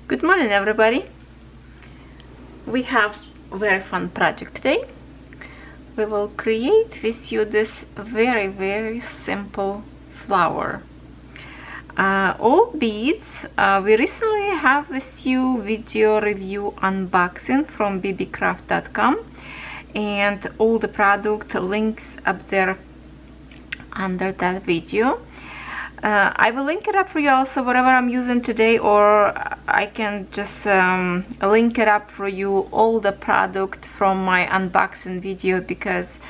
Good morning, everybody. We have a very fun project today. We will create with you this very simple flower. All beads. We recently have with you video review unboxing from BeeBeeCraft.com, and all the product links up there under that video. I will link it up for you also whatever I'm using today, or I can just link it up for you all the product from my unboxing video, because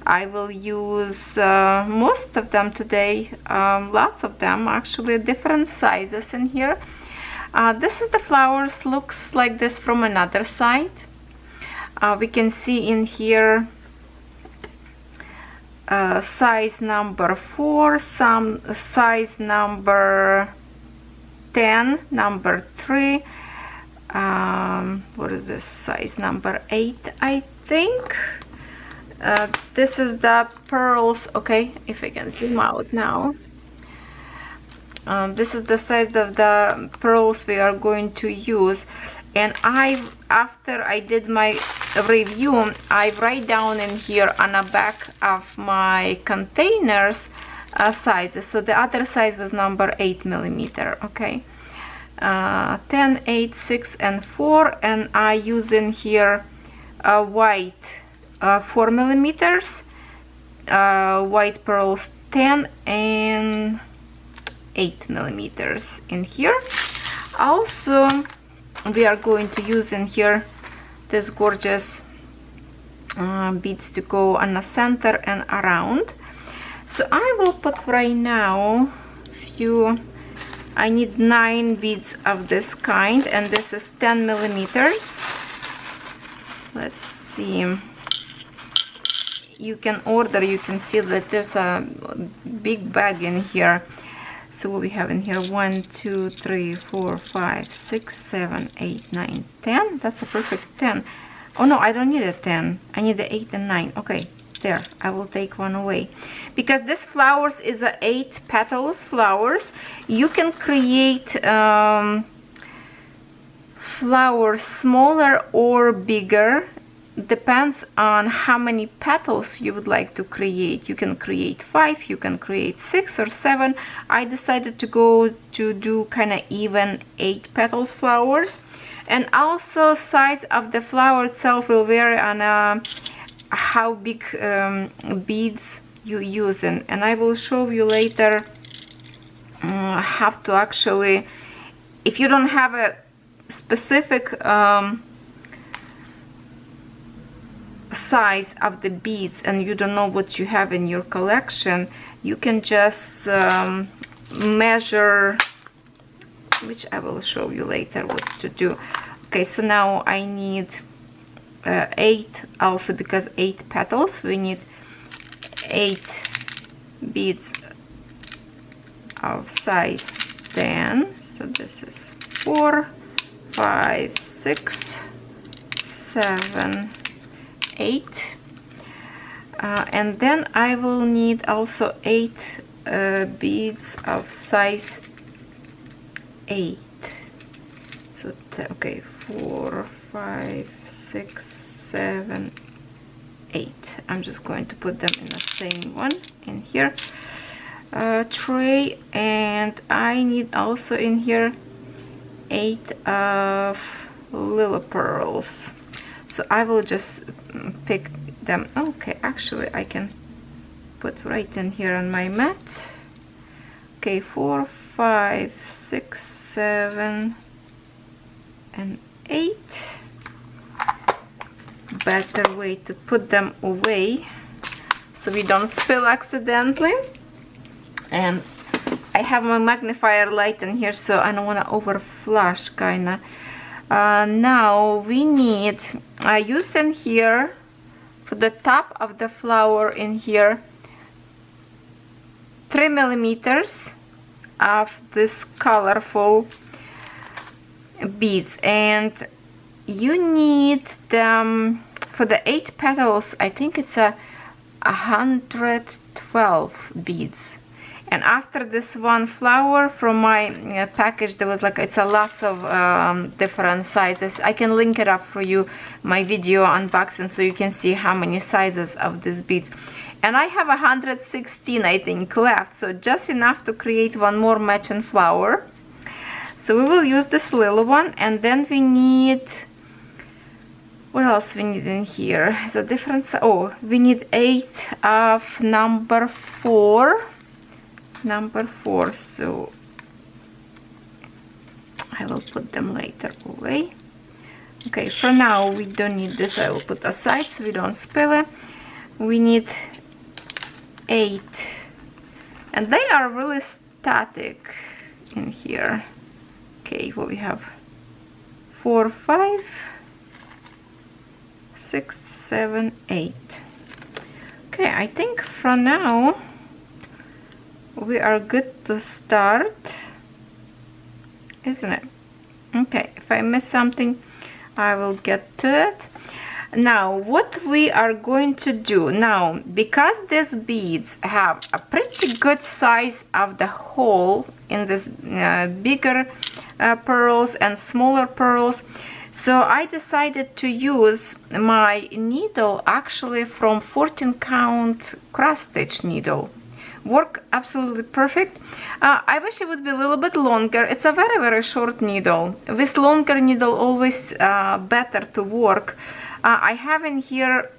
I will use most of them today, lots of them actually, different sizes in here. This is the flowers, looks like this from another side. We can see in here size number 4, some size number 10, number 3, what is this, size number 8, I think. This is the pearls. Okay, if I can zoom out now. This is the size of the pearls we are going to use, and after I did my review, I write down in here on the back of my containers sizes. So the other size was number 8mm. Okay, 10, 8, 6 and 4, and I use in here white 4mm, white pearls 10 and 8mm in here. Also, we are going to use in here this gorgeous beads to go on the center and around. So I will put right now I need 9 beads of this kind, and this is 10mm. Let's see, you can order, you can see that there's a big bag in here. So what we have in here, 1, 2, 3, 4, 5, 6, 7, 8, 9, 10. That's a perfect 10. Oh no, I don't need a 10. I need the 8 and 9. Okay, there. I will take one away. Because this flowers is a 8 petals flowers. You can create flowers smaller or bigger. Depends on how many petals you would like to create. You can create 5, you can create 6 or 7. I decided to go to do kind of even 8 petals flowers. And also size of the flower itself will vary on how big beads you using. And I will show you later how to actually, if you don't have a specific size of the beads and you don't know what you have in your collection, you can just measure, which I will show you later what to do. Okay, so now I need 8 also, because 8 petals, we need 8 beads of size 10. So this is 4, 5, 6, 7, 8, and then I will need also 8 beads of size 8. So okay, 4, 5, 6, 7, 8. I'm just going to put them in the same one in here tray, and I need also in here 8 of little pearls. So I will just pick them. Okay, actually I can put right in here on my mat. Okay, 4, 5, 6, 7 and 8. Better way to put them away so we don't spill accidentally. And I have my magnifier light in here, so I don't want to over flash kinda. Now we need, I use in here for the top of the flower in here 3mm of this colorful beads, and you need them for the 8 petals. I think it's 112 beads, And after this one flower from my package, there was like, it's a lots of different sizes. I can link it up for you, my video unboxing, so you can see how many sizes of these beads. And I have 116, I think, left, so just enough to create one more matching flower. So we will use this little one, and then we need, what else we need in here? Is a different, oh, we need 8 of number 4. So I will put them later away. Okay, for now we don't need this. I will put aside so we don't spill it. We need 8, and they are really static in here. Okay, well, we have 4, 5, 6, 7, 8. Okay, I think for now we are good to start, isn't it? Okay, if I miss something, I will get to it. Now, what we are going to do now, because these beads have a pretty good size of the hole in this bigger pearls and smaller pearls, so I decided to use my needle actually from 14 count cross stitch needle. Work absolutely perfect. I wish it would be a little bit longer. It's a very, very short needle. With longer needle, always better to work. I have in here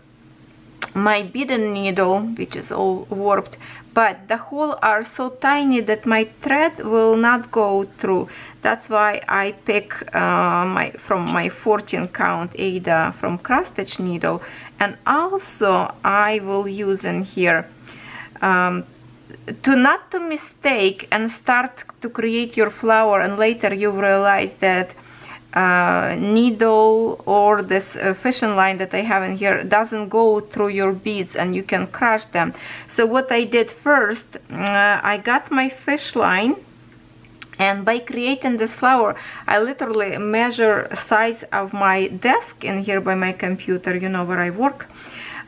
my beaded needle, which is all warped, but the holes are so tiny that my thread will not go through. That's why I pick from my 14 count Ada from cross stitch needle, and also I will use in here not to mistake and start to create your flower, and later you realize that needle or this fishing line that I have in here doesn't go through your beads and you can crush them. So what I did first, I got my fish line, and by creating this flower, I literally measure size of my desk in here by my computer, you know, where I work.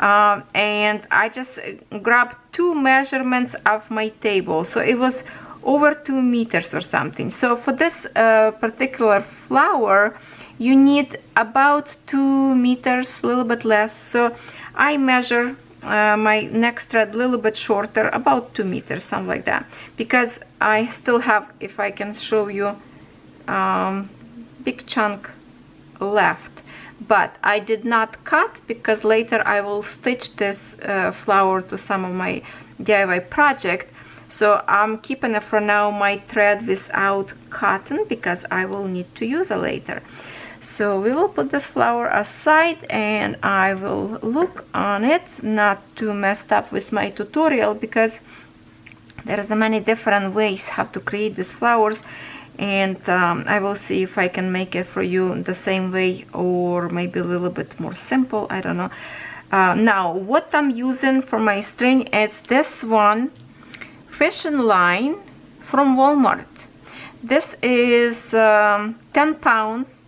And I just grabbed 2 measurements of my table, so it was over 2 meters or something. So for this particular flower, you need about 2 meters, a little bit less. So I measure my next thread a little bit shorter, about 2 meters, something like that, because I still have, if I can show you, big chunk left. But I did not cut, because later I will stitch this flower to some of my DIY project. So I'm keeping it for now my thread without cotton, because I will need to use it later. So we will put this flower aside, and I will look on it, not too messed up with my tutorial, because there's many different ways how to create these flowers. And I will see if I can make it for you the same way, or maybe a little bit more simple, I don't know. Now, what I'm using for my string, it's this one, fishing line from Walmart. This is 10 pounds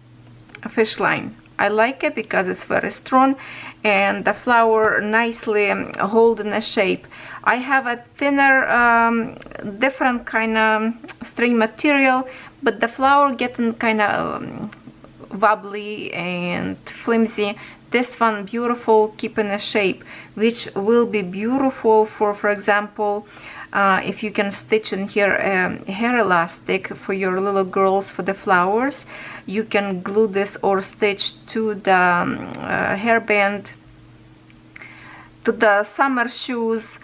fish line. I like it because it's very strong, and the flower nicely holding a shape. I have a thinner, different kind of string material, but the flower getting kind of wobbly and flimsy. This one beautiful, keeping a shape, which will be beautiful for example, if you can stitch in here a hair elastic for your little girls for the flowers. You can glue this or stitch to the hairband, to the summer shoes,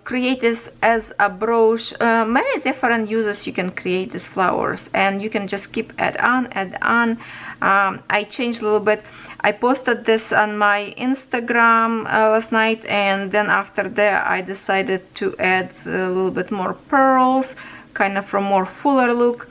create this as a brooch. Many different uses you can create these flowers, and you can just keep add on. I changed a little bit. I posted this on my Instagram last night, and then after that I decided to add a little bit more pearls, kind of from more fuller look.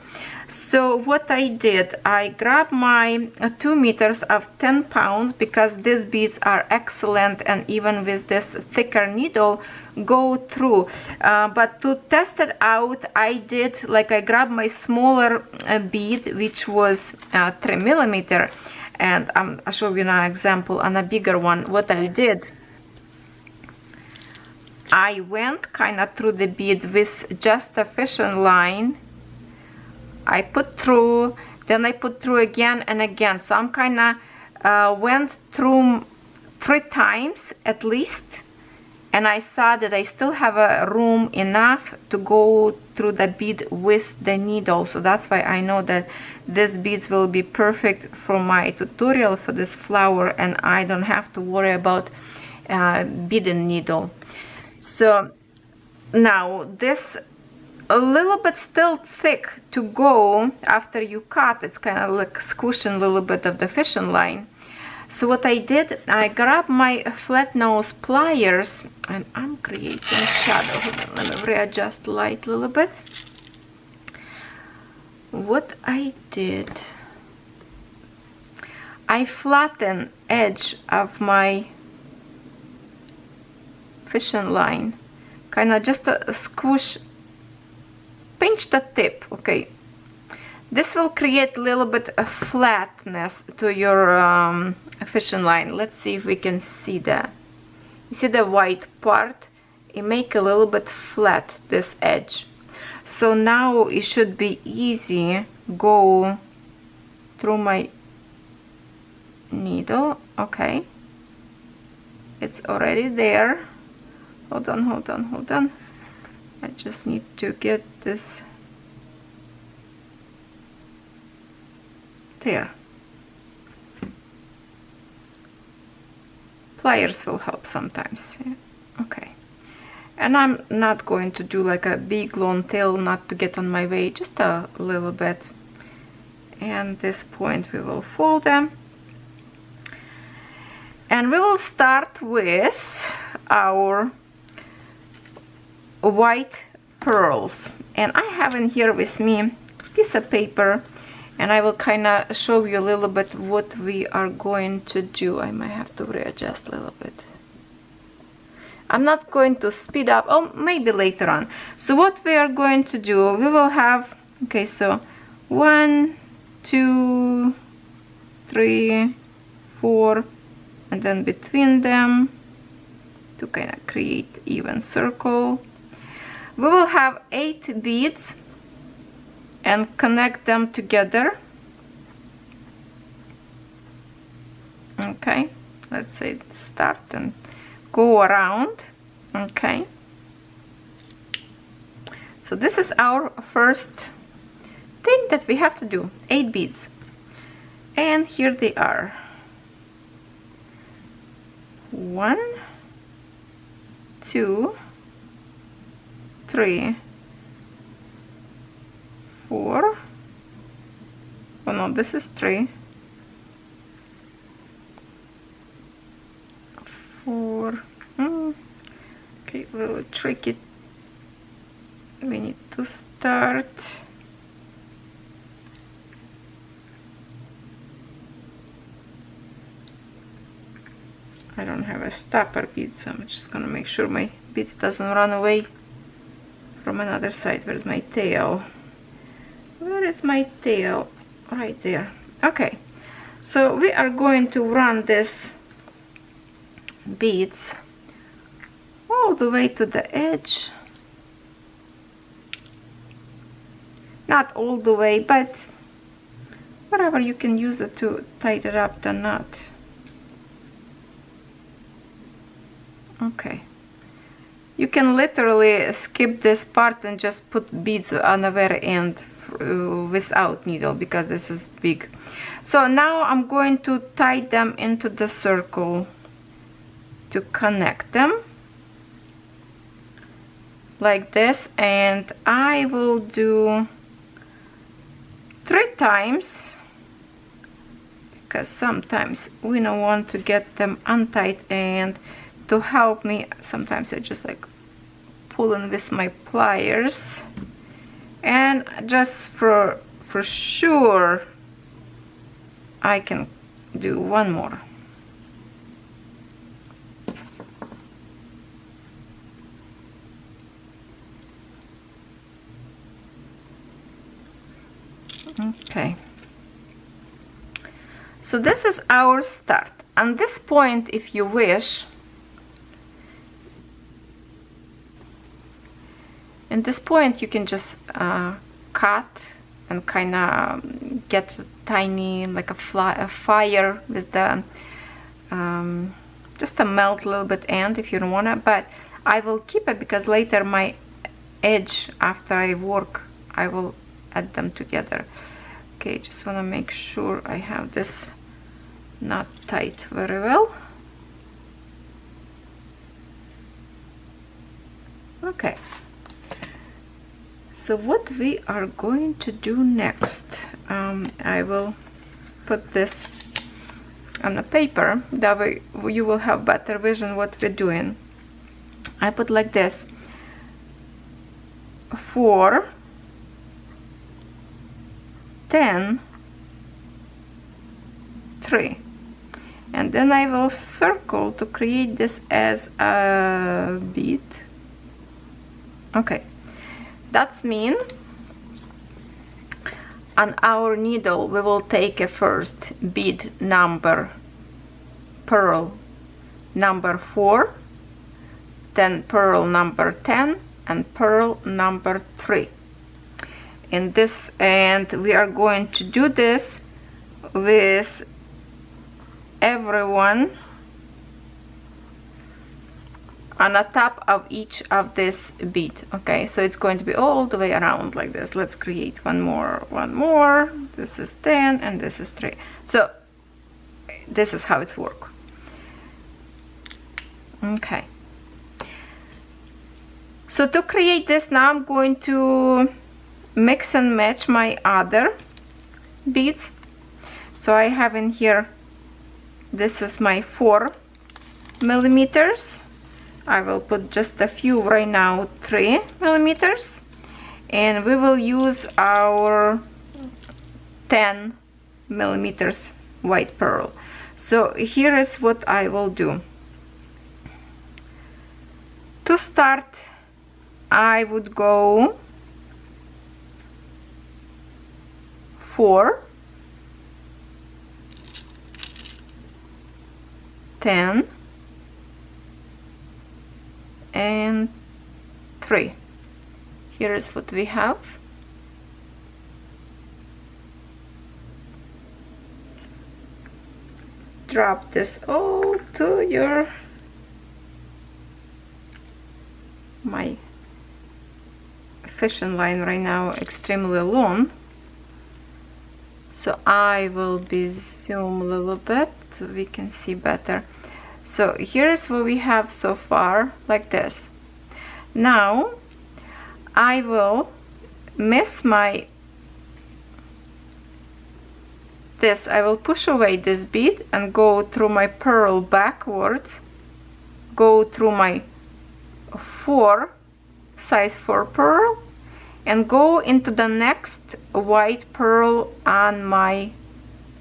So what I did, I grabbed my 2 meters of 10 pounds, because these beads are excellent, and even with this thicker needle go through. But to test it out, I did, like, I grabbed my smaller bead, which was 3 millimeter, and I'll show you an example on a bigger one. What I did, I went kind of through the bead with just a fishing line. I put through, then I put through again and again. So I'm kind of went through 3 times at least, and I saw that I still have a room enough to go through the bead with the needle. So that's why I know that these beads will be perfect for my tutorial for this flower, and I don't have to worry about beaded needle. So now this a little bit still thick to go after you cut. It's kind of like squishing a little bit of the fishing line. So what I did, I grabbed my flat nose pliers, and I'm creating a shadow. Hold on, let me readjust light a little bit. What I did, I flattened edge of my fishing line, kind of just a squish, pinch the tip. Okay, this will create a little bit of flatness to your fishing line. Let's see if we can see that. You see the white part? It make a little bit flat, this edge. So now it should be easy go through my needle. Okay, it's already there. Hold on, hold on, hold on. I just need to get this there. Pliers will help sometimes. Yeah. Okay, and I'm not going to do like a big long tail, not to get on my way, just a little bit. And this point we will fold them, and we will start with our white pearls. And I have in here with me a piece of paper, and I will kind of show you a little bit what we are going to do. I might have to readjust a little bit. I'm not going to speed up, oh, maybe later on. So what we are going to do, we will have, okay, so 1, 2, 3, 4, and then between them to kind of create even circle. We will have 8 beads and connect them together. Okay, let's say start and go around. Okay, so this is our first thing that we have to do. 8 beads, and here they are. 1, 2, 3, 4. Oh no, this is 3, 4. Okay, a little tricky. We need to start. I don't have a stopper bead, so I'm just gonna make sure my beads doesn't run away from another side. Where's my tail? Where is my tail? Right there. Okay, so we are going to run this beads all the way to the edge. Not all the way, but whatever, you can use it to tighten up the knot. Okay, you can literally skip this part and just put beads on the very end without needle, because this is big. So now I'm going to tie them into the circle to connect them like this, and I will do 3 times, because sometimes we don't want to get them untied. And to help me, sometimes I just like pulling with my pliers, and just for sure I can do one more. Okay, so this is our start. On this point, if you wish, At this point you can just cut and kind of get tiny, like a fire with the just to melt a little bit end if you don't want it, but I will keep it because later my edge, after I work, I will add them together. Okay, just want to make sure I have this not tight very well. Okay, so what we are going to do next, I will put this on the paper, that way you will have better vision what we're doing. I put like this: 4, 10, 3, and then I will circle to create this as a bead. Okay, that's mean on our needle we will take a first bead number, pearl number 4, then pearl number 10, and pearl number 3 in this, and we are going to do this with every one on the top of each of this bead. Okay, so it's going to be all the way around like this. Let's create one more. This is 10 and this is 3. So this is how it's work. Okay, so to create this now I'm going to mix and match my other beads. So I have in here, this is my 4 millimeters. I will put just a few right now, 3 millimeters, and we will use our 10 millimeters white pearl. So here is what I will do. To start, I would go 4, 10, and 3. Here is what we have. Drop this all to your my fishing line right now extremely long, so I will be zoom a little bit so we can see better. So here's what we have so far, like this. Now I will miss my this, I will push away this bead and go through my pearl backwards, go through my 4 size 4 pearl and go into the next white pearl on my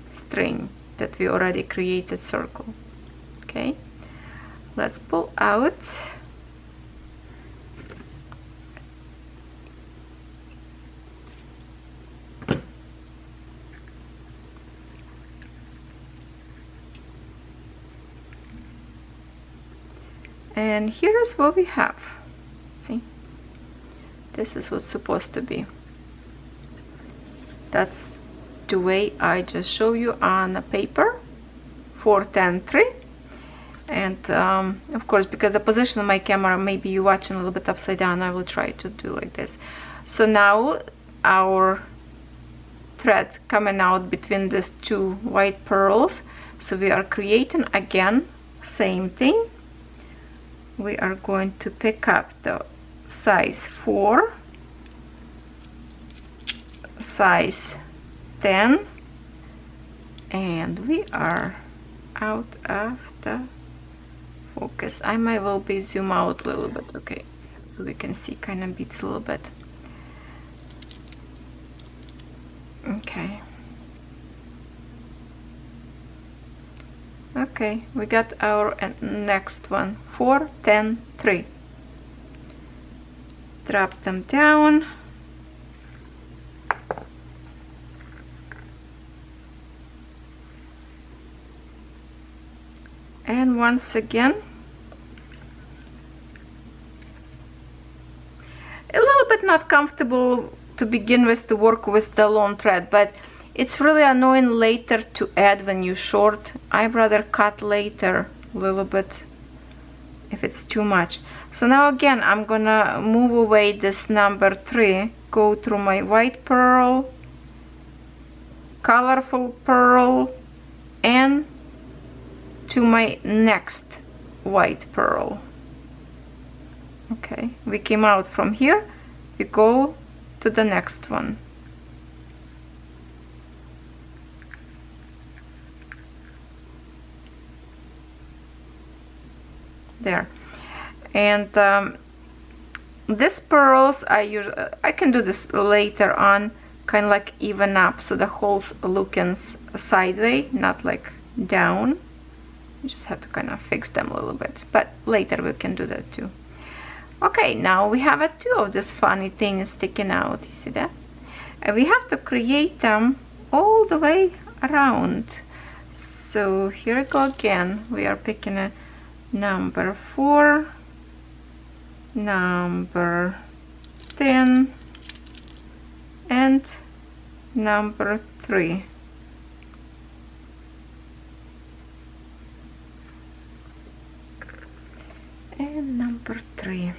string that we already created circle. Okay, let's pull out. And here is what we have. See, this is what's supposed to be. That's the way I just show you on a paper. 4, 10, 3. And of course, because the position of my camera, maybe you're watching a little bit upside down, I will try to do like this. So now our thread coming out between these 2 white pearls, so we are creating again same thing. We are going to pick up the size 4, size 10, and we are out of the focus. I might well be zoom out a little bit, okay, so we can see kind of beats a little bit. Okay. Okay, we got our next one. 4, 10, 3. Drop them down. And once again, a little not comfortable to begin with to work with the long thread, but it's really annoying later to add when you short. I'd rather cut later a little bit if it's too much. So now again, I'm gonna move away this number 3, go through my white pearl, colorful pearl, and to my next white pearl. Okay, we came out from here, we go to the next one. There. And these pearls I can do this later on, kind of like even up so the holes looking sideways, not like down. You just have to kind of fix them a little bit, but later we can do that too. Okay, now we have 2 of these funny things sticking out. You see that? And we have to create them all the way around. So here we go again. We are picking a number 4, number 10, and number 3. And number 3.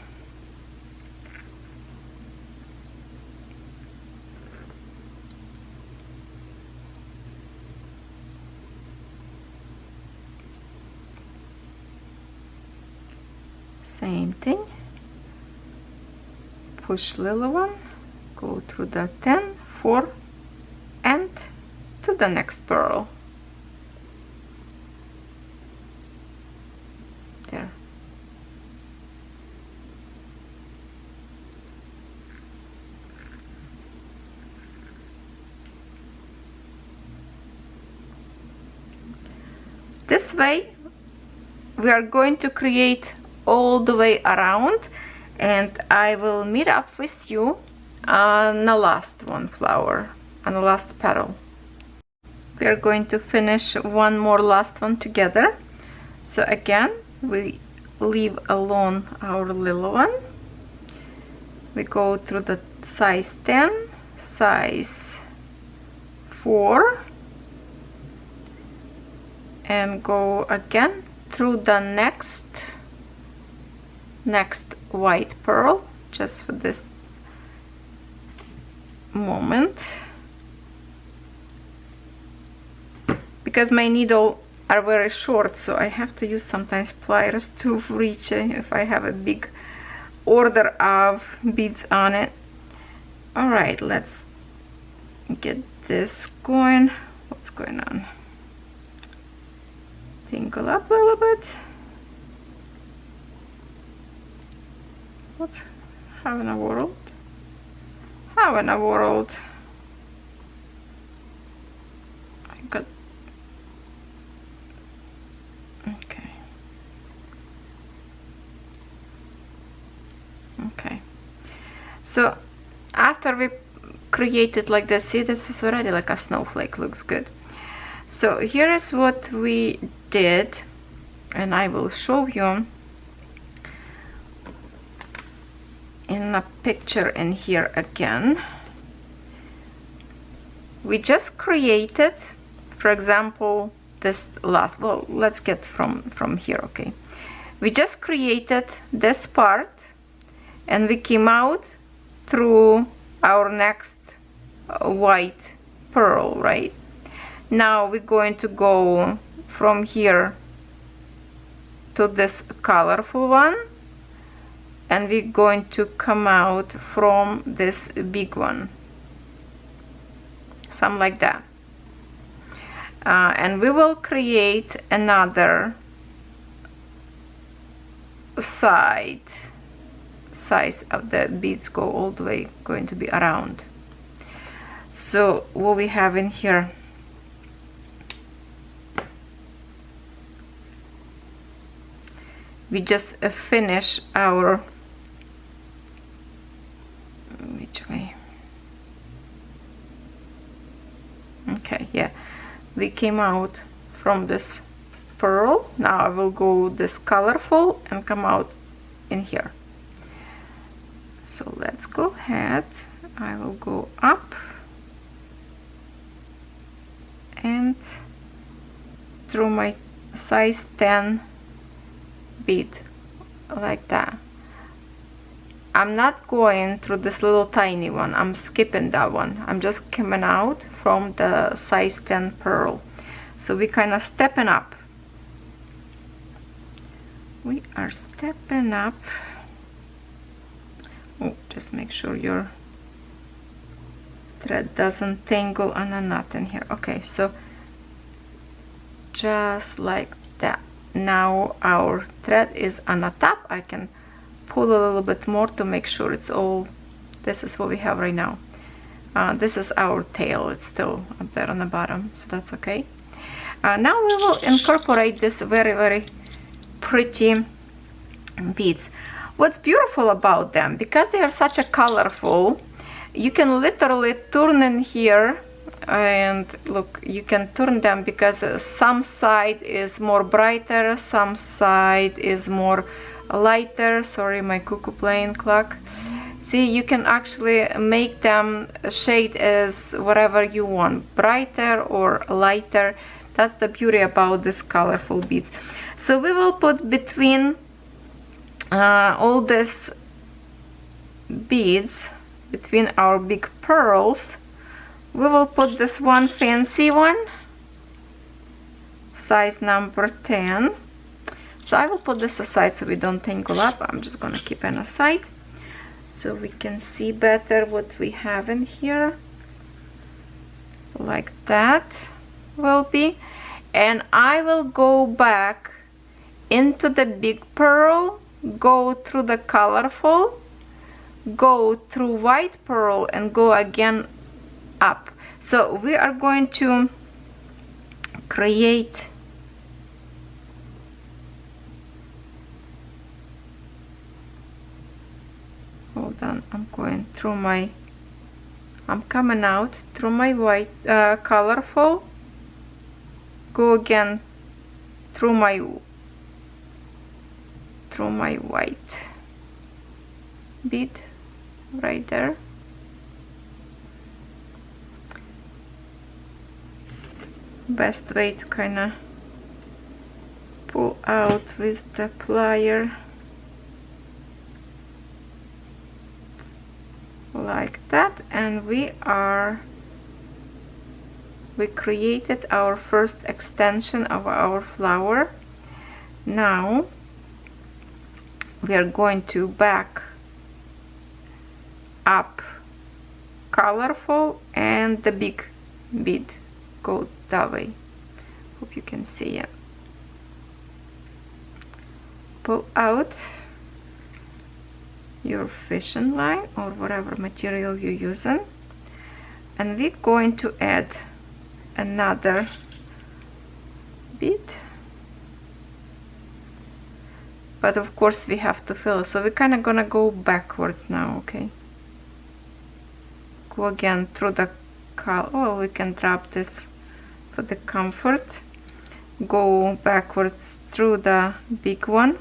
Same thing, push little one, go through the 10, 4, and to the next pearl. There. This way we are going to create all the way around, and I will meet up with you on the last one flower, on the last petal. We are going to finish one more last one together. So again, we leave alone our little one. We go through the size 10, size 4, and go again through the next white pearl, just for this moment, because my needle are very short, so I have to use sometimes pliers to reach it if I have a big order of beads on it. All right, let's get this going. What's going on? Tingle up a little bit. What's having a world? Having a world. I got. Okay. Okay. So after we created like this, see, this is already like a snowflake, looks good. So here is what we did, and I will show you in a picture in here again. We just created, for example, this last, well, let's get from here. Okay, we just created this part and we came out through our next white pearl. Right now we're going to go from here to this colorful one, and we're going to come out from this big one, something like that. And we will create another size of the beads, go all the way, going to be around. So what we have in here, we just finish our, which way? Okay, yeah, we came out from this pearl. Now I will go this colorful and come out in here. So let's go ahead. I will go up and through my size 10 bead like that. I'm not going through this little tiny one, I'm skipping that one. I'm just coming out from the size 10 pearl. So we kind of stepping up. We are stepping up. Oh, just make sure your thread doesn't tangle on a knot in here. Okay, so just like that. Now our thread is on the top. I can pull a little bit more to make sure it's all, this is what we have right now. This is our tail, it's still up there on the bottom, so that's okay. Now we will incorporate this very, very pretty beads. What's beautiful about them, because they are such a colorful, you can literally turn in here and look, you can turn them because some side is more brighter, some side is more lighter. Sorry, my cuckoo playing clock. See, you can actually make them shade as whatever you want, brighter or lighter. That's the beauty about these colorful beads. So we will put between all these beads, between our big pearls, we will put this one fancy one, size number 10. So I will put this aside so we don't tangle up. I'm just gonna keep it aside so we can see better what we have in here. Like that will be. And I will go back into the big pearl, go through the colorful, go through white pearl, and go again up. So we are going to create hold on, I'm going through my, I'm coming out through my white colorful, go again through my white bead right there. Best way to kind of pull out with the plier like that, and we created our first extension of our flower. Now we are going to back up colorful and the big bead go that way. Hope you can see it. Pull out your fishing line or whatever material you're using, and we're going to add another bead, but of course we have to fill it, so we're kind of gonna go backwards now. Okay, go again through the color. Oh, we can drop this for the comfort. Go backwards through the big one,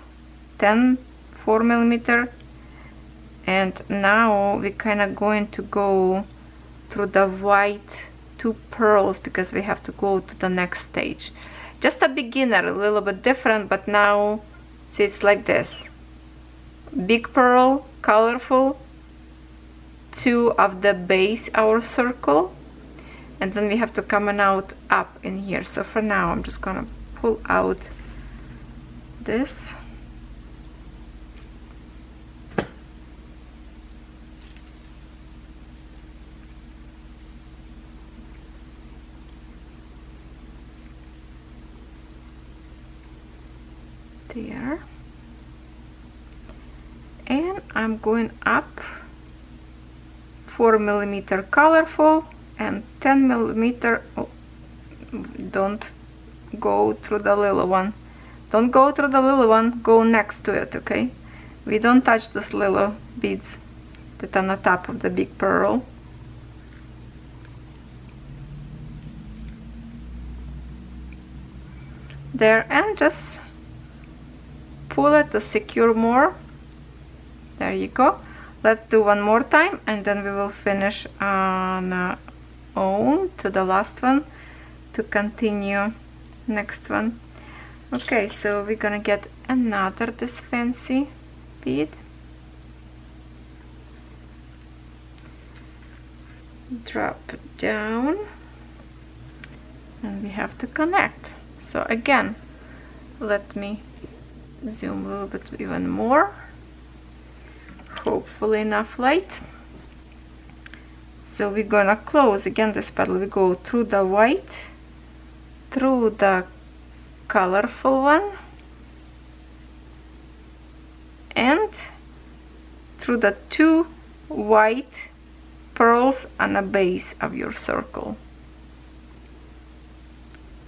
4mm, and now we're kind of going to go through the white 2 pearls because we have to go to the next stage. Just a beginner, a little bit different, but now see, it's like this: big pearl, colorful, 2 of the base, our circle, and then we have to come out up in here. So for now I'm just gonna pull out this. There, and I'm going up 4mm colorful and 10mm. Oh, don't go through the little one, don't go through the little one, go next to it. Okay, we don't touch those little beads that are on the top of the big pearl. There, and just pull it to secure more. There you go. Let's do one more time, and then we will finish on on to the last one to continue next one. Okay, so we're gonna get another this fancy bead. Drop it down, and we have to connect. So again, let me zoom a little bit even more. Hopefully enough light. So we're gonna close again this petal. We go through the white, through the colorful one, and through the two white pearls on the base of your circle,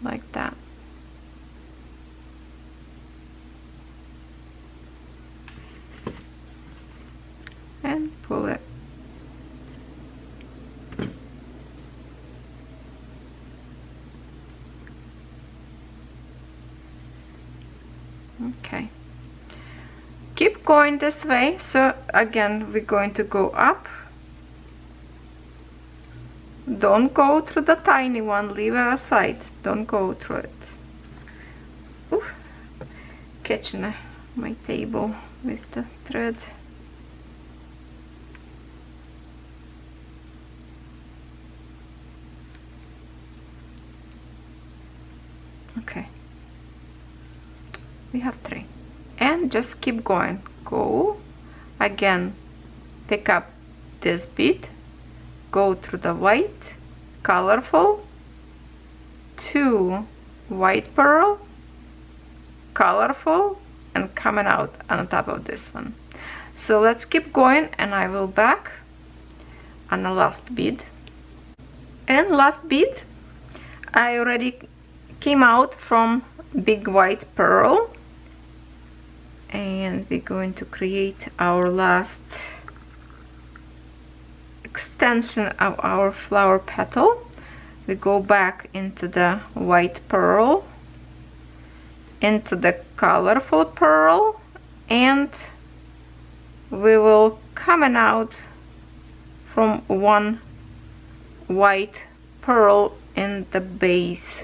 like that. And pull it. Okay. Keep going this way. So again, we're going to go up. Don't go through the tiny one, leave it aside. Don't go through it. Ooh, catching my table with the thread. Okay, we have 3, and just keep going. Go again, pick up this bead, go through the white, colorful, 2 white pearl, colorful, and coming out on top of this one. So let's keep going, and I will back on the last bead. And last bead, I already came out from big white pearl, and we're going to create our last extension of our flower petal. We go back into the white pearl, into the colorful pearl, and we will coming out from one white pearl in the base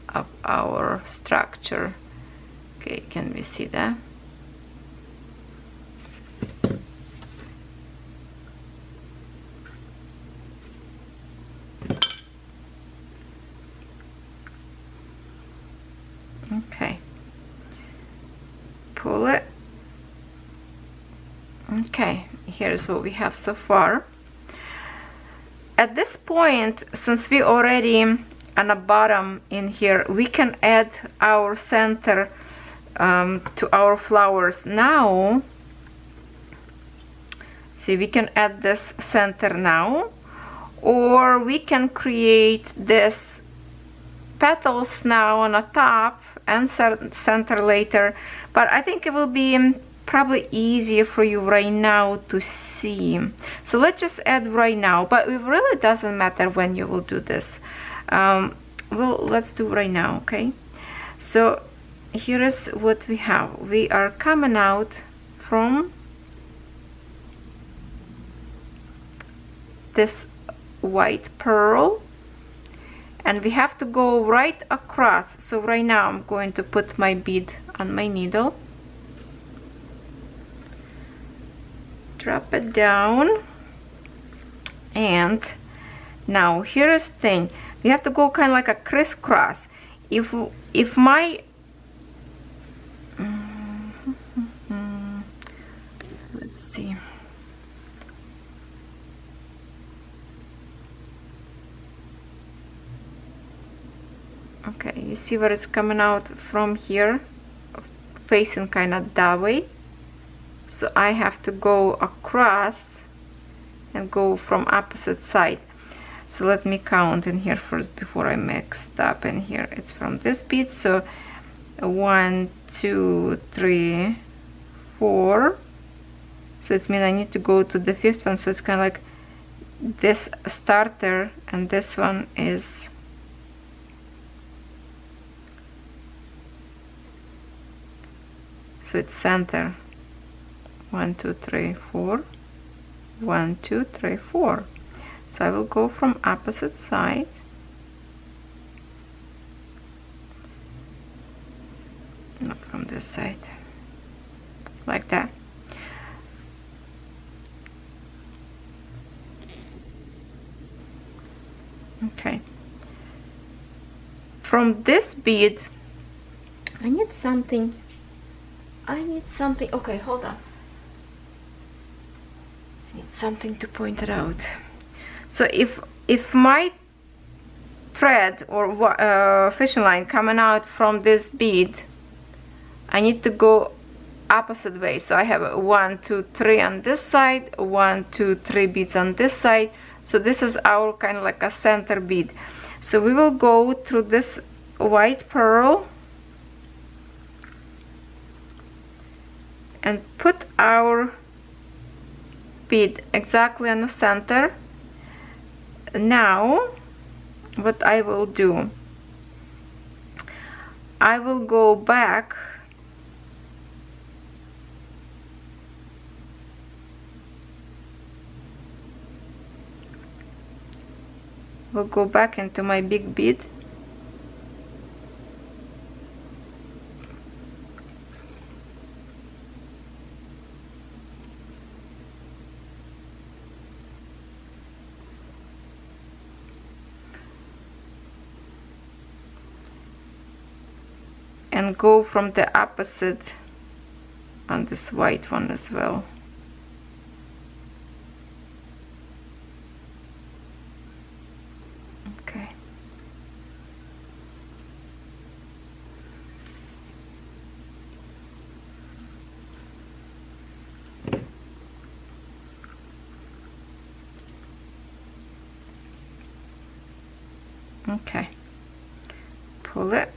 of our structure. Okay, can we see that? Okay, pull it. Okay, here's what we have so far. At this point, since we already on the bottom in here, we can add our center to our flowers now. See, we can add this center now, or we can create this petals now on the top and center later, but I think it will be probably easier for you right now to see. So let's just add right now, but it really doesn't matter when you will do this. Well, let's do right now. Okay, so here is what we have. We are coming out from this white pearl, and we have to go right across. So right now I'm going to put my bead on my needle, drop it down, and now here is the thing. We have to go kind of like a crisscross. If my let's see, okay, you see where it's coming out from here, facing kind of that way. So I have to go across and go from opposite side. So let me count in here first before I mixed up in here. It's from this bead, so 1, 2, 3, 4. So it means I need to go to the 5th one. So it's kind of like this starter, and this one is so it's center. 1, 2, 3, 4. 1, 2, 3, 4. So I will go from opposite side. Not from this side, like that. Okay. From this bead, I need something. Okay, hold on. I need something to point it out. So if my thread or fishing line coming out from this bead, I need to go opposite way. So I have 1, 2, 3 on this side, 1, 2, 3 beads on this side. So this is our kind of like a center bead. So we will go through this white pearl and put our bead exactly in the center. Now what I will do, I will go back into my big bead and go from the opposite on this white one as well. Okay. Okay. Pull it.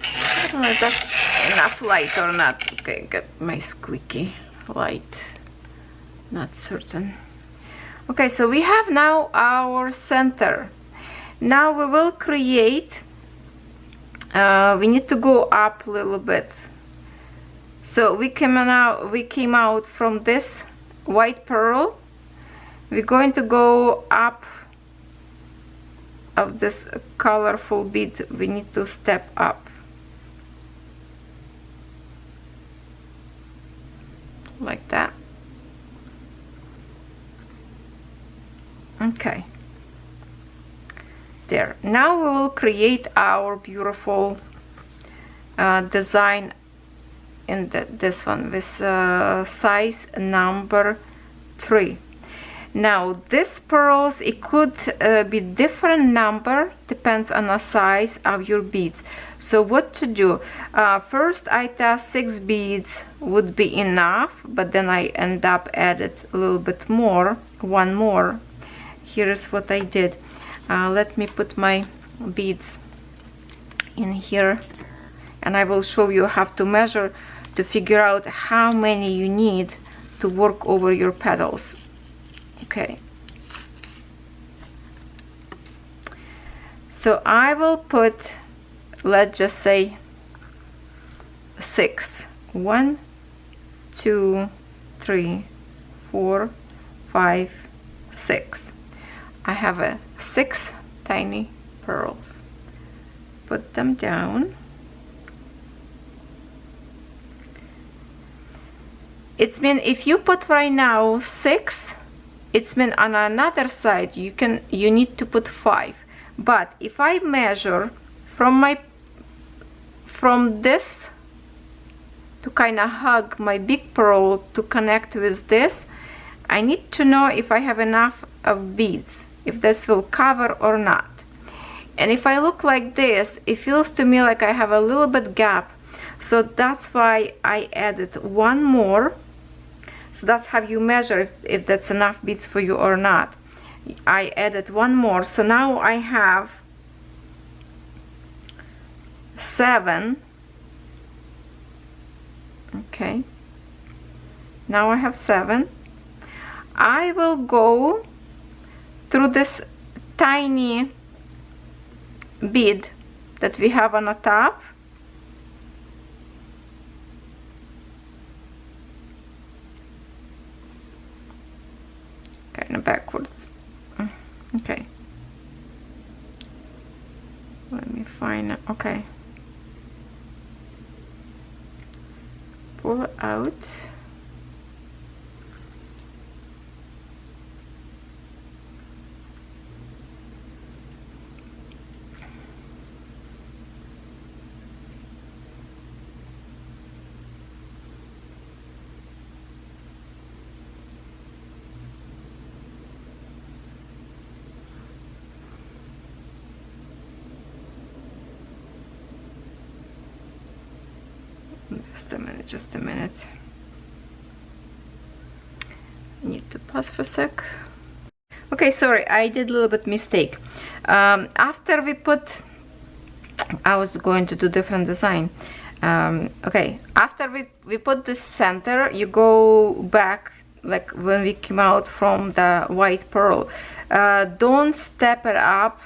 I don't know if that's enough light or not. Okay, got my squeaky light. Not certain. Okay, so we have now our center. Now we will create, we need to go up a little bit. So we came out from this white pearl. We're going to go up of this colorful bead. We need to step up like that. Okay, there. Now we will create our beautiful design in this one with size number 3. Now this pearls, it could be different number, depends on the size of your beads. So what to do, first I thought 6 beads would be enough, but then I end up added a little bit more, 1 more. Here's what I did. Let me put my beads in here and I will show you how to measure to figure out how many you need to work over your petals. Okay, so I will put, let's just say 6. 1, 2, 3, 4, 5, 6. I have 6 tiny pearls. Put them down. It's mean if you put right now 6, it's mean on another side you need to put 5. But if I measure from this to kind of hug my big pearl to connect with this, I need to know if I have enough of beads, if this will cover or not. And if I look like this, it feels to me like I have a little bit gap, so that's why I added 1 more. So that's how you measure if that's enough beads for you or not. I added 1 more, so now I have 7. Okay, now I have 7. I will go through this tiny bead that we have on the top fine. Okay, pull out. Just a minute. I need to pause for a sec. Okay, sorry, I did a little bit mistake. After we put, I was going to do different design. Okay, after we put this center, you go back like when we came out from the white pearl. Don't step it up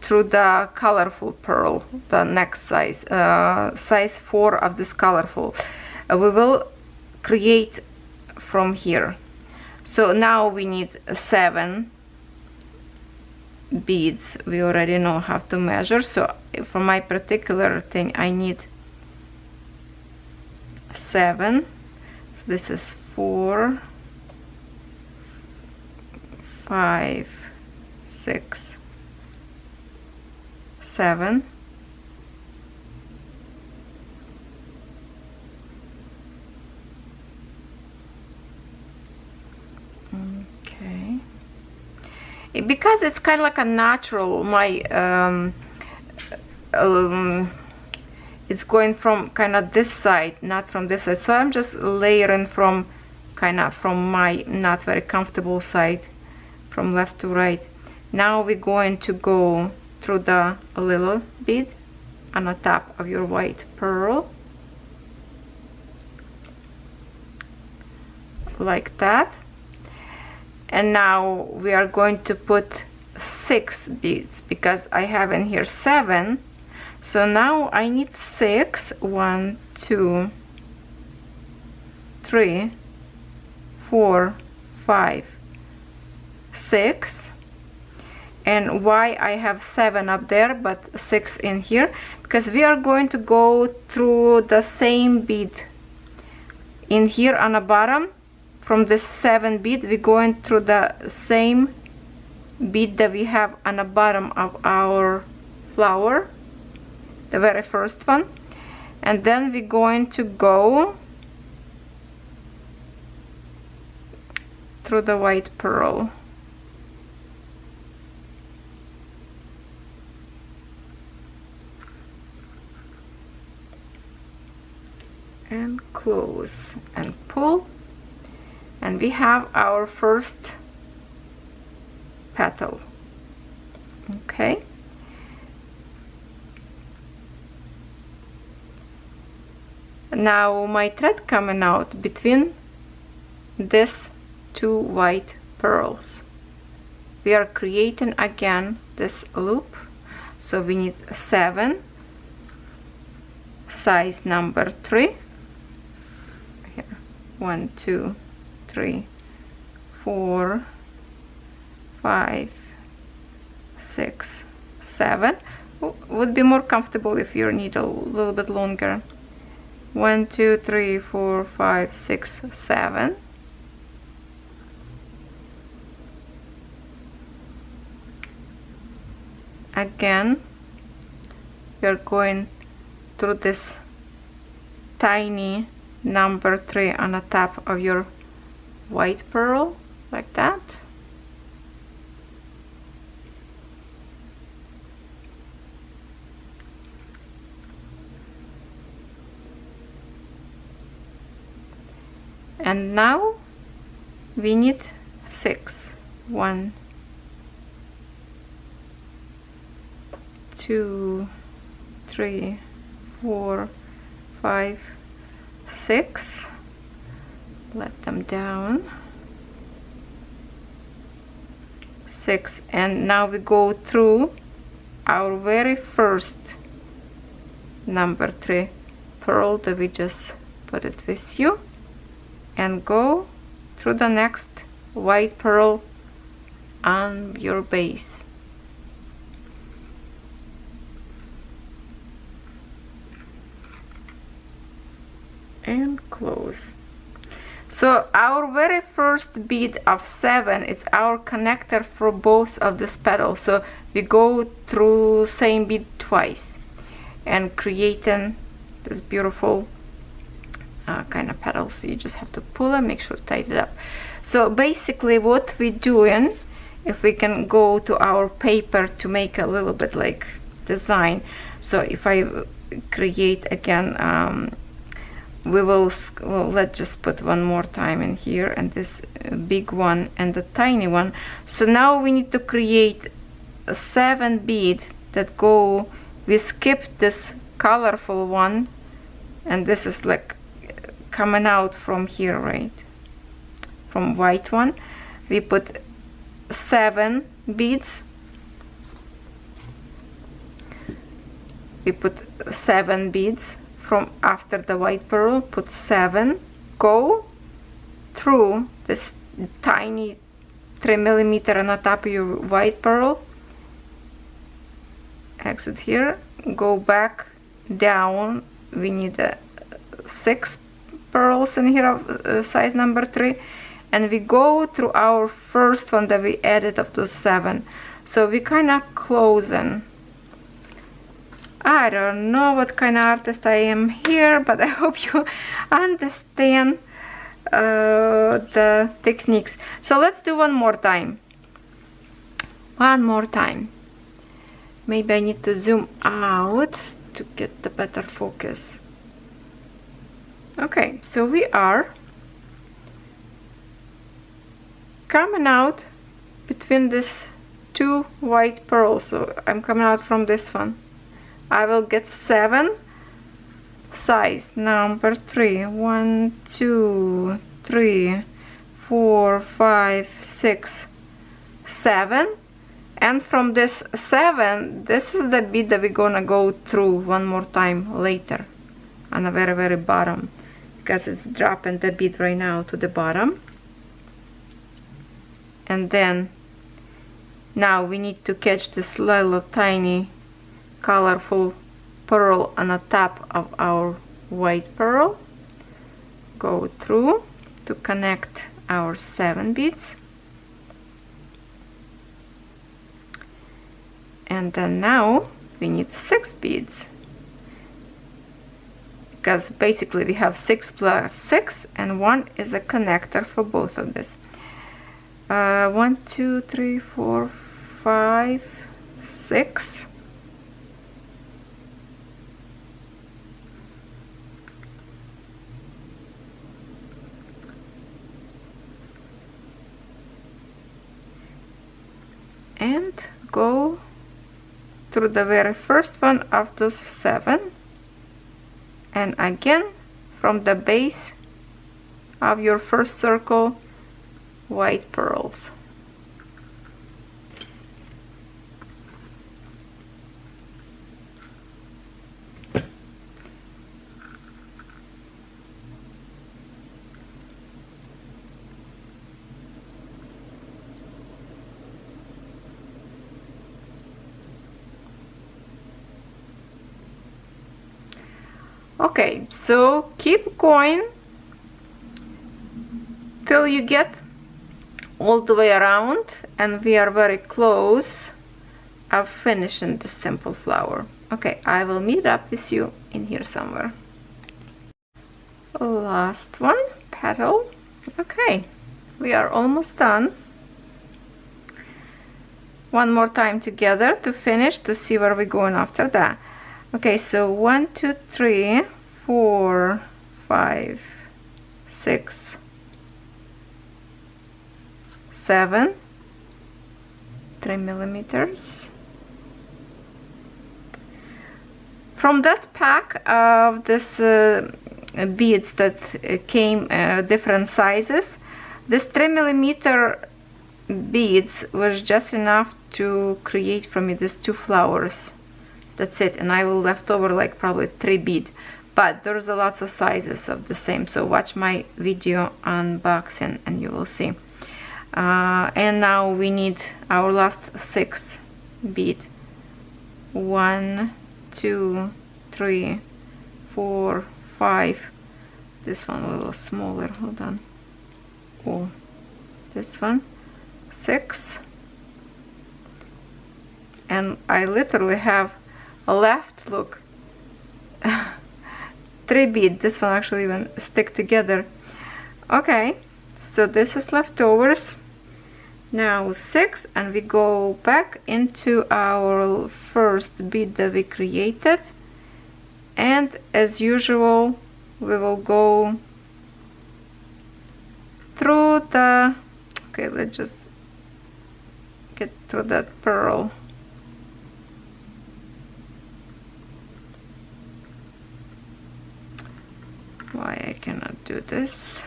through the colorful pearl, the next size, size 4 of this colorful. We will create from here. So now we need 7 beads. We already know how to measure, so for my particular thing I need 7. So this is 4, 5, 6, 7. Okay, because it's kind of like a natural, my it's going from kind of this side, not from this side, so I'm just layering from kind of from my not very comfortable side, from left to right. Now we're going to go through the little bead on the top of your white pearl, like that. And now we are going to put 6 beads because I have in here 7. So now I need 6. 1, 2, 3, 4, 5, 6. And why I have 7 up there but 6 in here? Because we are going to go through the same bead in here on the bottom. From this 7 bead, we're going through the same bead that we have on the bottom of our flower, the very first one, and then we're going to go through the white pearl. And close and pull, and we have our first petal. Okay, now my thread coming out between these 2 white pearls, we are creating again this loop. So we need 7, size number 3. 1, 2, 3, 4, 5, 6, 7. Would be more comfortable if your needle a little bit longer. 1, 2, 3, 4, 5, 6, 7. Again, we are going through this tiny number 3 on the top of your white pearl, like that. And now we need 6. 1, 2, 3, 4, 5, 6. Let them down. 6. And now we go through our very first number 3 pearl that we just put it with you, and go through the next white pearl on your base. and close. So our very first bead of 7, it's our connector for both of these petals. So we go through same bead twice and creating this beautiful kind of petals. So you just have to pull and make sure to tighten it up. So basically what we're doing, if we can go to our paper to make a little bit like design. So if I create again, well, let's just put one more time in here, and this big one and the tiny one. So now we need to create 7 bead that go, we skip this colorful one, and this is like coming out from here, right, from white one. We put 7 beads, we put 7 beads from after the white pearl, put 7, go through this tiny 3mm on the top of your white pearl, exit here, go back down. We need 6 pearls in here of size number 3, and we go through our first one that we added of those 7. So we kind of closing. I don't know what kind of artist I am here, but I hope you understand the techniques. So let's do one more time. One more time. Maybe I need to zoom out to get the better focus. Okay, so we are coming out between these 2 white pearls. So I'm coming out from this one. I will get 7, size number 3, 1, 2, 3, 4, 5, 6, 7, and from this 7, this is the bead that we're gonna go through one more time later on the very bottom, because it's dropping the bead right now to the bottom. And then now we need to catch this little tiny colorful pearl on the top of our white pearl, go through to connect our 7 beads, and then now we need 6 beads, because basically we have 6 plus 6, and 1 is a connector for both of this. 1, 2, 3, 4, 5, 6. And go through the very first one of those 7, and again from the base of your first circle, white pearls. Okay, so keep going till you get all the way around, and we are very close of finishing this simple flower. Okay, I will meet up with you in here somewhere. Last one, petal. Okay, we are almost done. One more time together to finish, to see where we're going after that. Okay, so 1, 2, 3, 4, 5, 6, 7, 3mm. From that pack of this beads that came different sizes, this 3mm beads was just enough to create for me these 2 flowers. That's it, and I will left over like probably 3 bead, but there's a lots of sizes of the same, so watch my video unboxing and you will see. And now we need our last 6 bead. 1, 2, 3, 4, 5, this one a little smaller, hold on. Oh, this one 6, and I literally have left, look, 3 beads. This one actually even stick together. Okay, so this is leftovers. Now 6, and we go back into our first bead that we created, and as usual we will go through the, okay, let's just get through that pearl. Why I cannot do this?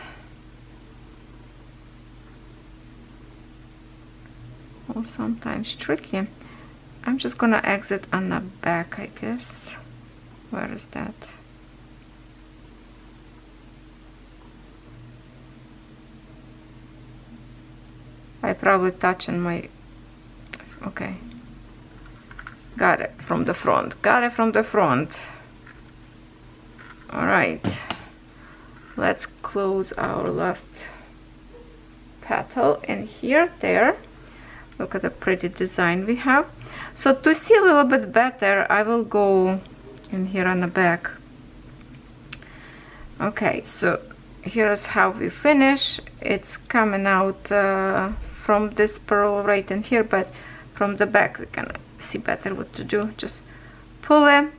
Well, sometimes tricky. I'm just gonna exit on the back, I guess. Where is that? I probably touch on my, okay. Got it from the front. Got it from the front. All right. Let's close our last petal in here, there. Look at the pretty design we have. So to see a little bit better, I will go in here on the back. Okay, so here's how we finish. It's coming out from this pearl right in here, but from the back we can see better what to do. Just pull it.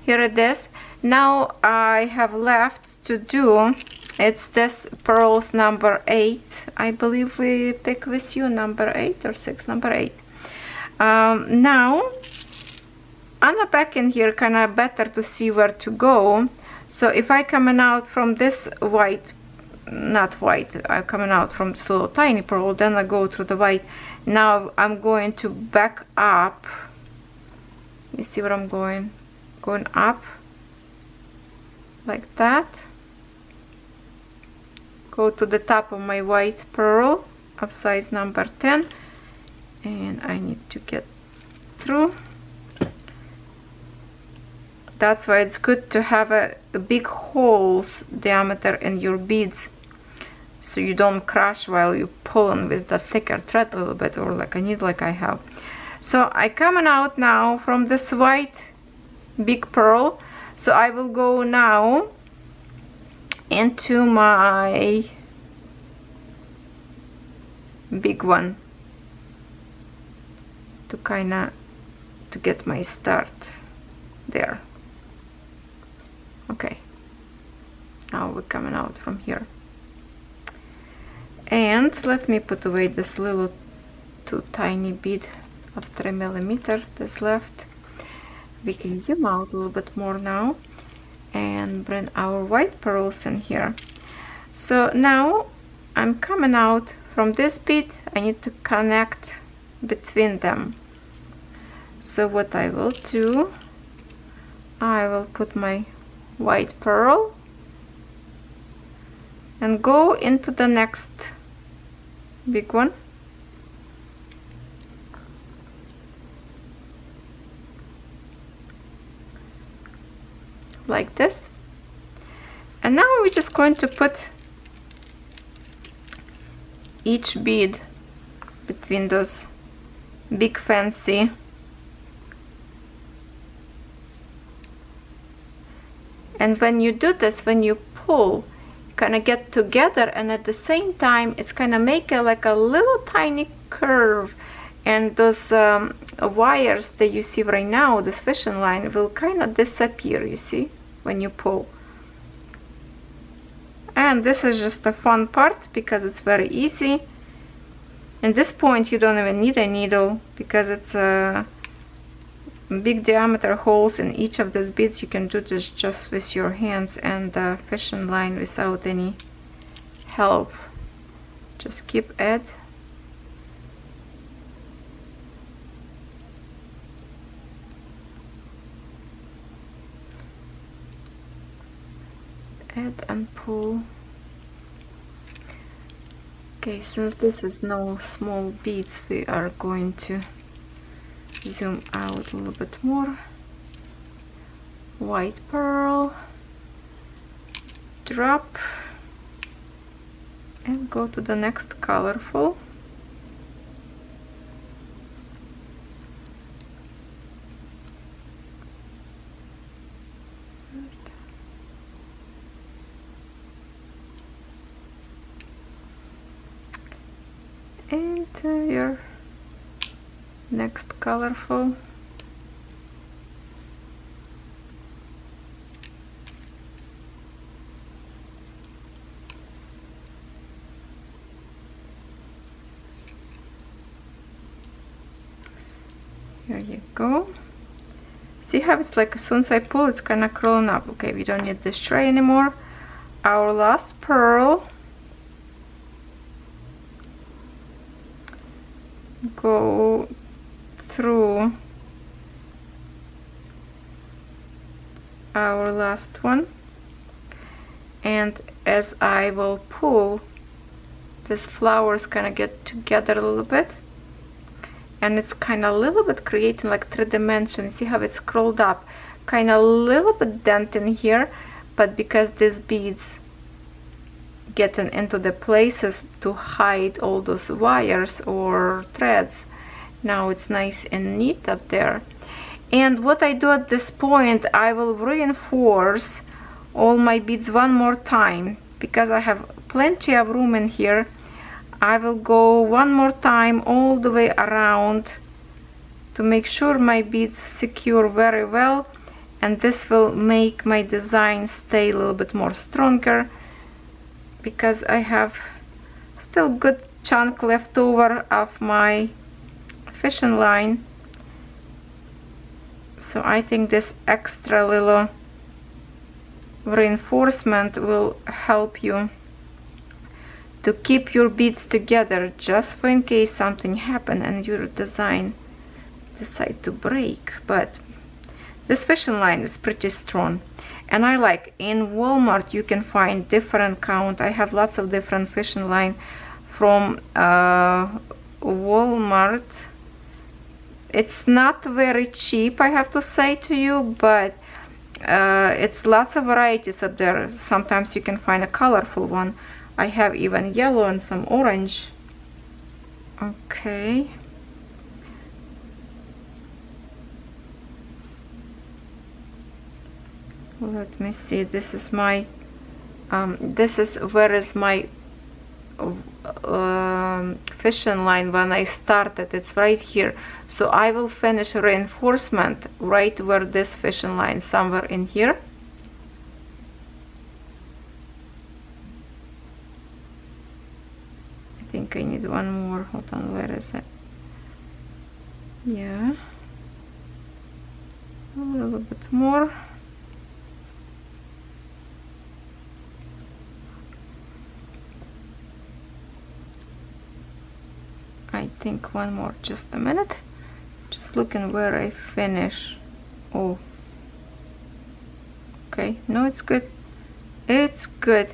Here it is. Now I have left to do, it's this pearls number 8. I believe we pick with you number 8 or 6, number 8. Now on the back in here, kind of better to see where to go. So if I coming out from this white, not white, I'm coming out from this little tiny pearl, then I go through the white. Now I'm going to back up. You see where I'm going? Going up like that. Go to the top of my white pearl of size number 10, and I need to get through. That's why it's good to have a big holes diameter in your beads, so you don't crash while you pulling with the thicker thread a little bit, or like a needle like I have. So I coming out now from this white big pearl, so I will go now into my big one to kind of to get my start there. Okay, now we're coming out from here, and let me put away this little too tiny bead of 3 millimeter that's left. We can zoom out a little bit more now and bring our white pearls in here. So now I'm coming out from this bead. I need to connect between them. So what I will do, I will put my white pearl and go into the next big one. Like this. And now we're just going to put each bead between those big fancy and when you do this, when you pull, you kind of get together, and at the same time it's kind of make it like a little tiny curve, and those wires that you see right now, this fishing line, will kind of disappear, you see, when you pull. And this is just the fun part because it's very easy. At this point you don't even need a needle because it's big diameter holes in each of these beads. You can do this just with your hands and the fishing line without any help. Just keep it. Add and pull. Okay, since this is no small beads, we are going to zoom out a little bit more. White pearl, drop and go to the next colorful. And your next colorful. Here you go. See how it's like as soon as I pull, it's kind of crawling up. Okay, we don't need this tray anymore. Our last pearl. Go through our last one, and as I will pull, this flowers kind of get together a little bit, and it's kind of a little bit creating like 3 dimensions. See how it's curled up, kind of a little bit dent in here, but because these beads getting into the places to hide all those wires or threads, now it's nice and neat up there. And what I do at this point, I will reinforce all my beads one more time because I have plenty of room in here. I will go one more time all the way around to make sure my beads secure very well, and this will make my design stay a little bit more stronger, because I have still good chunk left over of my fishing line. So I think this extra little reinforcement will help you to keep your beads together, just for in case something happen and your design decide to break. But this fishing line is pretty strong. And I like, in Walmart you can find different count. I have lots of different fishing line from Walmart. It's not very cheap, I have to say to you, but it's lots of varieties up there. Sometimes you can find a colorful one. I have even yellow and some orange. Okay. Let me see, this is my where is my fishing line when I started. It's right here, so I will finish reinforcement right where this fishing line, somewhere in here. I think I need one more. Hold on, where is it? Yeah, a little bit more. I think one more, just a minute. Just looking where I finish. Oh, okay, no, it's good. It's good.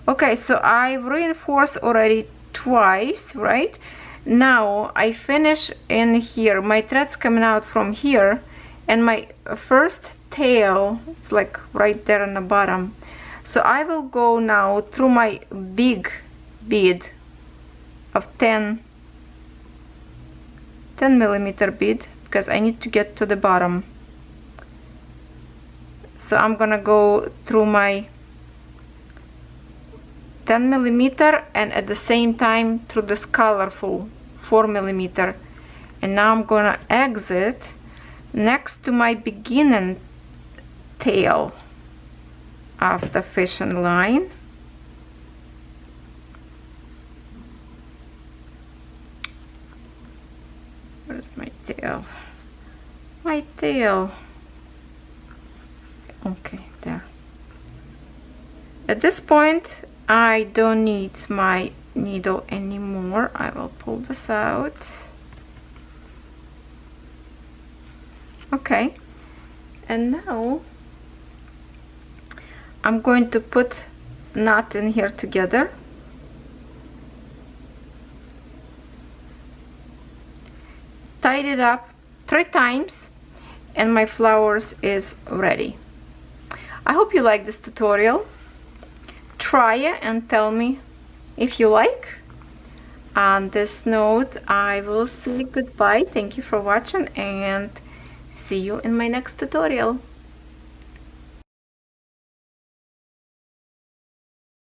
Okay, so I've reinforced already twice, right? Now I finish in here. My thread's coming out from here, and my first tail, it's like right there on the bottom. So I will go now through my big bead of 10 millimeter bead, because I need to get to the bottom. So I'm gonna go through my 10 millimeter and at the same time through this colorful 4 millimeter, and now I'm gonna exit next to my beginning tail of the fishing line. Where's my tail? My tail. Okay, there. At this point, I don't need my needle anymore. I will pull this out. Okay, and now I'm going to put knot in here together. Tied it up 3 times, and my flowers is ready. I hope you like this tutorial. try it and tell me if you like. On this note, I will say goodbye. Thank you for watching and see you in my next tutorial.